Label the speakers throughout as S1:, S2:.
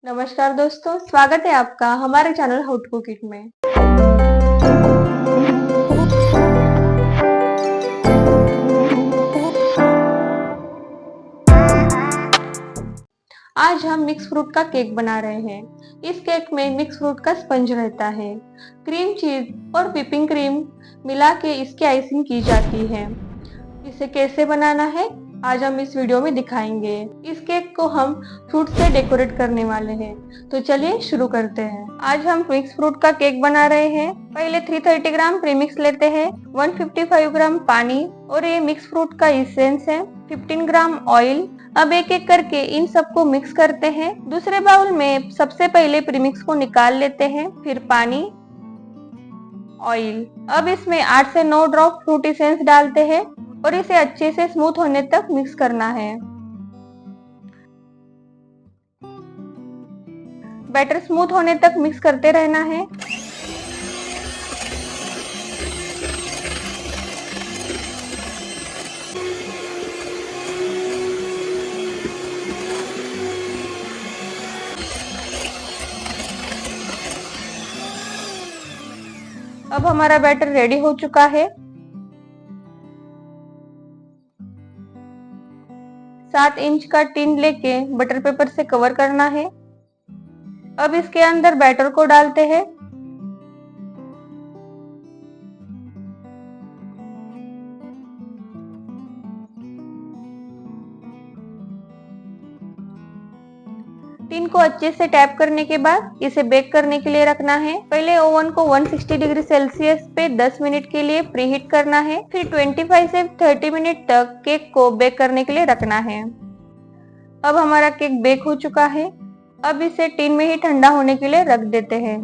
S1: नमस्कार दोस्तों, स्वागत है आपका हमारे channel how to cook it में। आज हम मिक्स फ्रूट का केक बना रहे हैं। इस केक में मिक्स फ्रूट का स्पंज रहता है। क्रीम चीज और व्हिपिंग क्रीम मिला के इसकी आइसिंग की जाती है। इसे कैसे बनाना है आज हम इस वीडियो में दिखाएंगे। इस केक को हम फ्रूट से डेकोरेट करने वाले हैं, तो चलिए शुरू करते हैं। आज हम मिक्स फ्रूट का केक बना रहे हैं। पहले 330 ग्राम प्रीमिक्स लेते हैं, 155 ग्राम पानी और ये मिक्स फ्रूट का इसेंस है, 15 ग्राम ऑयल। अब एक एक करके इन सबको मिक्स करते हैं। दूसरे बाउल में सबसे पहले प्रीमिक्स को निकाल लेते हैं, फिर पानी, ऑयल। अब इसमें 8 से 9 ड्रॉप फ्रूट इसेंस डालते हैं और इसे अच्छे से स्मूथ होने तक मिक्स करना है। बैटर स्मूथ होने तक मिक्स करते रहना है। अब हमारा बैटर रेडी हो चुका है। 7 इंच का टिन लेके बटर पेपर से कवर करना है। अब इसके अंदर बैटर को डालते हैं। टिन को अच्छे से टैप करने के बाद इसे बेक करने के लिए रखना है। पहले ओवन को 160 डिग्री सेल्सियस पे 10 मिनट के लिए प्रीहीट करना है, फिर 25 से 30 मिनट तक केक को बेक करने के लिए रखना है। अब हमारा केक बेक हो चुका है। अब इसे टिन में ही ठंडा होने के लिए रख देते हैं।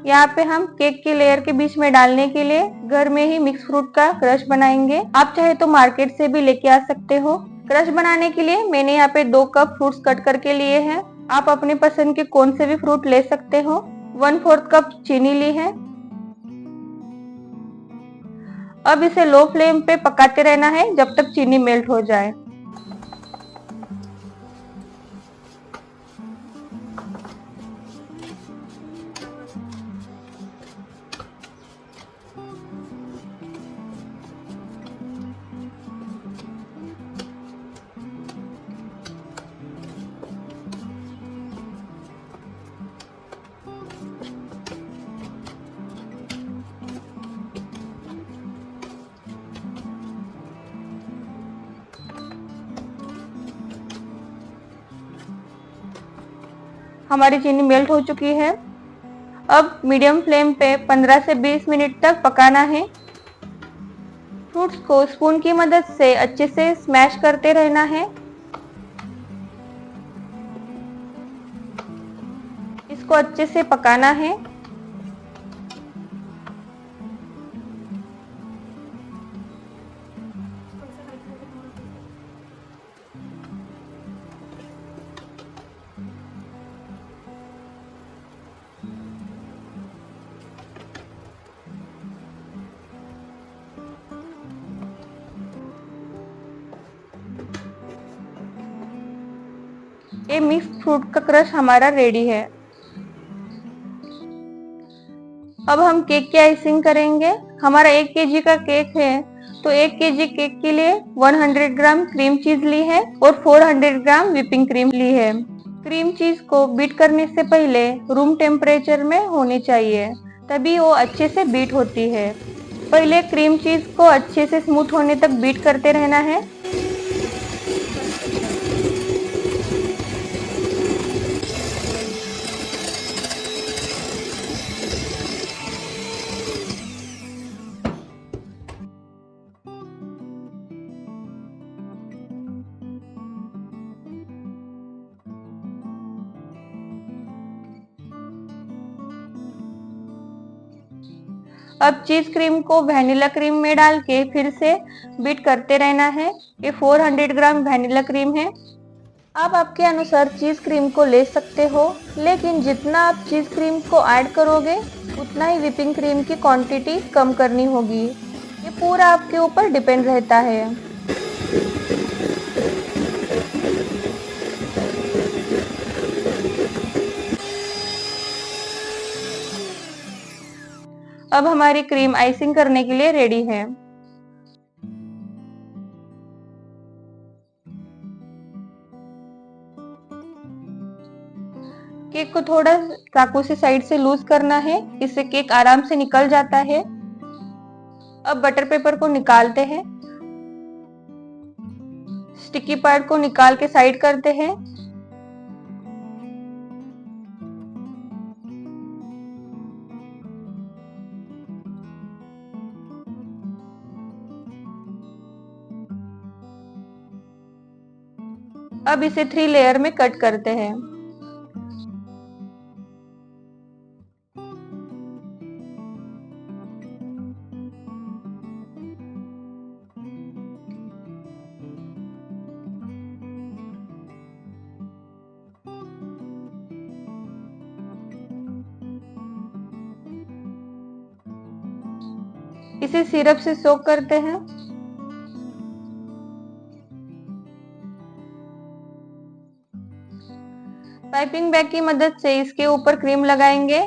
S1: यहाँ पे हम केक की लेयर के बीच में डालने के लिए घर में ही मिक्स फ्रूट का क्रश बनाएंगे। आप चाहे तो मार्केट से भी लेके आ सकते हो। क्रश बनाने के लिए मैंने यहाँ पे 2 कप फ्रूट्स कट करके लिए हैं। आप अपने पसंद के कौन से भी फ्रूट ले सकते हो। 1/4 कप चीनी ली है। अब इसे लो फ्लेम पे पकाते रहना है जब तक चीनी मेल्ट हो जाए। हमारी चीनी मेल्ट हो चुकी है। अब मीडियम फ्लेम पे 15 से 20 मिनट तक पकाना है। फ्रूट्स को स्पून की मदद से अच्छे से स्मैश करते रहना है। इसको अच्छे से पकाना है। ये मिक्स फ्रूट का क्रश हमारा रेडी है। अब हम केक की आइसिंग करेंगे। हमारा 1 केजी का केक है, तो 1 केजी केक के लिए 100 ग्राम क्रीम चीज ली है और 400 ग्राम व्हिपिंग क्रीम ली है। क्रीम चीज को बीट करने से पहले रूम टेम्परेचर में होनी चाहिए, तभी वो अच्छे से बीट होती है। पहले क्रीम चीज को अच्छे से स्मूथ होने तक बीट करते रहना है। अब चीज क्रीम को वैनिला क्रीम में डाल के फिर से बीट करते रहना है। ये 400 ग्राम वैनिला क्रीम है। आप आपके अनुसार चीज क्रीम को ले सकते हो, लेकिन जितना आप चीज क्रीम को ऐड करोगे उतना ही व्हिपिंग क्रीम की क्वांटिटी कम करनी होगी। ये पूरा आपके ऊपर डिपेंड रहता है। अब हमारी क्रीम आइसिंग करने के लिए रेडी है। केक को थोड़ा चाकू से साइड से लूज करना है, इससे केक आराम से निकल जाता है। अब बटर पेपर को निकालते हैं। स्टिकी पार्ट को निकाल के साइड करते हैं। अब इसे 3 लेयर में कट करते हैं। इसे सिरप से सोक करते हैं। पाइपिंग बैग की मदद से इसके ऊपर क्रीम लगाएंगे।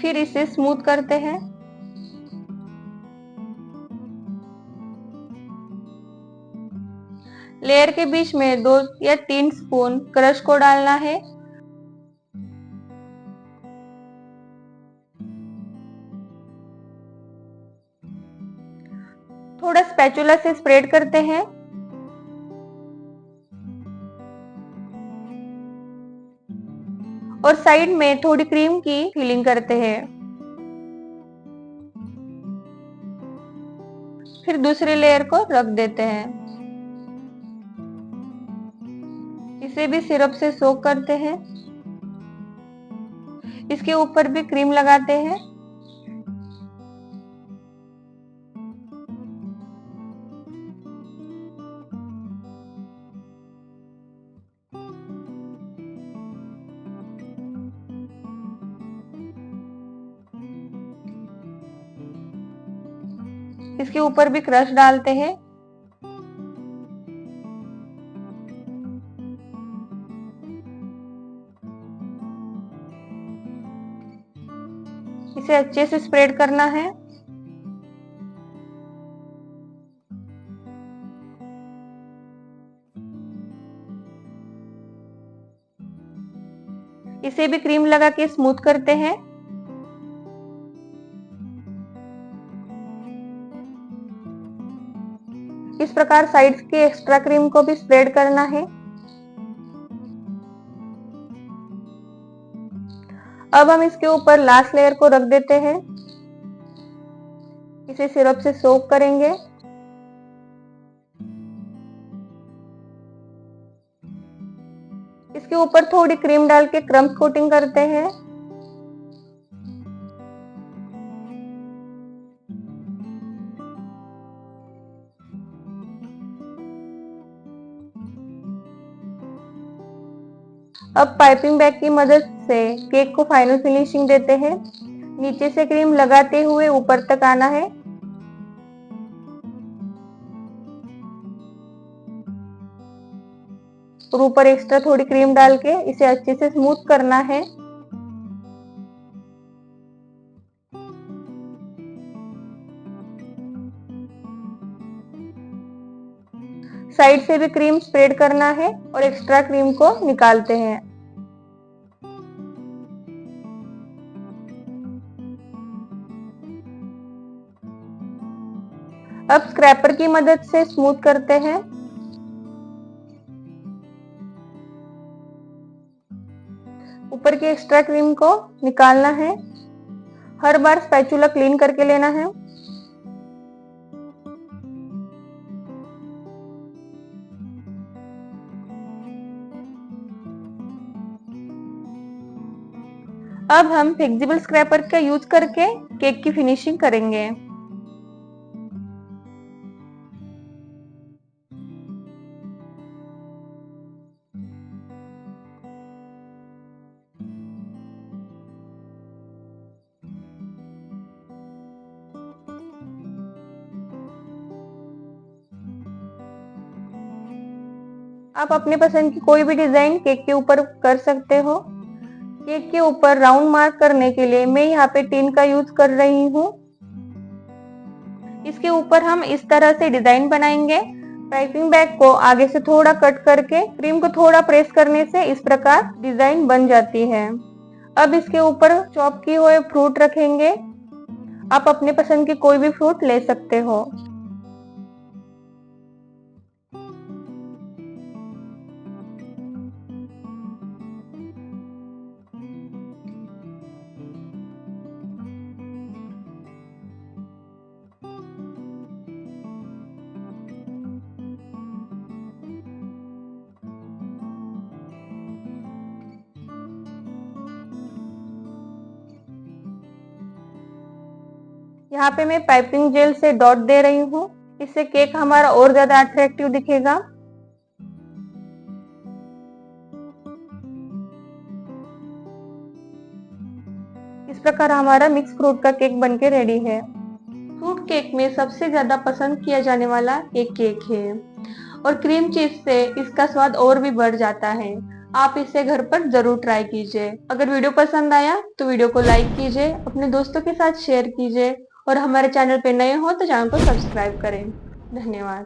S1: फिर इसे स्मूथ करते हैं। लेयर के बीच में 2 या 3 स्पून क्रश को डालना है। थोड़ा स्पैचुला से स्प्रेड करते हैं। और साइड में थोड़ी क्रीम की फिलिंग करते हैं। फिर दूसरी लेयर को रख देते हैं। इसे भी सिरप से सोक करते हैं। इसके ऊपर भी क्रीम लगाते हैं। इसके ऊपर भी क्रश डालते हैं। इसे अच्छे से स्प्रेड करना है। इसे भी क्रीम लगा के स्मूथ करते हैं। इस प्रकार साइड्स के एक्स्ट्रा क्रीम को भी स्प्रेड करना है। अब हम इसके ऊपर लास्ट लेयर को रख देते हैं। इसे सिरप से सोक करेंगे। इसके ऊपर थोड़ी क्रीम डाल के क्रम्स कोटिंग करते हैं। अब पाइपिंग बैग की मदद से केक को फाइनल फिनिशिंग देते हैं। नीचे से क्रीम लगाते हुए ऊपर तक आना है। और ऊपर एक्स्ट्रा थोड़ी क्रीम डाल के इसे अच्छे से स्मूथ करना है। साइड से भी क्रीम स्प्रेड करना है और एक्स्ट्रा क्रीम को निकालते हैं। अब स्क्रैपर की मदद से स्मूथ करते हैं। ऊपर की एक्स्ट्रा क्रीम को निकालना है। हर बार स्पैचुला क्लीन करके लेना है। अब हम फ्लेक्सिबल स्क्रैपर का यूज करके केक की फिनिशिंग करेंगे। आप अपने पसंद की कोई भी डिजाइन केक के ऊपर कर सकते हो। केक के ऊपर राउंड मार्क करने के लिए मैं यहाँ पे टिन का यूज कर रही हूँ। इसके ऊपर हम इस तरह से डिजाइन बनाएंगे। पाइपिंग बैग को आगे से थोड़ा कट करके क्रीम को थोड़ा प्रेस करने से इस प्रकार डिजाइन बन जाती है। अब इसके ऊपर चॉप किए हुए फ्रूट रखेंगे। आप अपने पसंद की कोई भी फ्रूट ले सकते हो। यहाँ पे मैं पाइपिंग जेल से डॉट दे रही हूँ। इससे केक हमारा और ज्यादा अट्रैक्टिव दिखेगा। इस प्रकार हमारा मिक्स फ्रूट का केक बनके रेडी है। फ्रूट केक में सबसे ज्यादा पसंद किया जाने वाला एक केक है और क्रीम चीज से इसका स्वाद और भी बढ़ जाता है। आप इसे घर पर जरूर ट्राई कीजिए। अगर वीडियो पसंद आया तो वीडियो को लाइक कीजिए, अपने दोस्तों के साथ शेयर कीजिए और हमारे चैनल पे नए हो तो चैनल को सब्सक्राइब करें। धन्यवाद।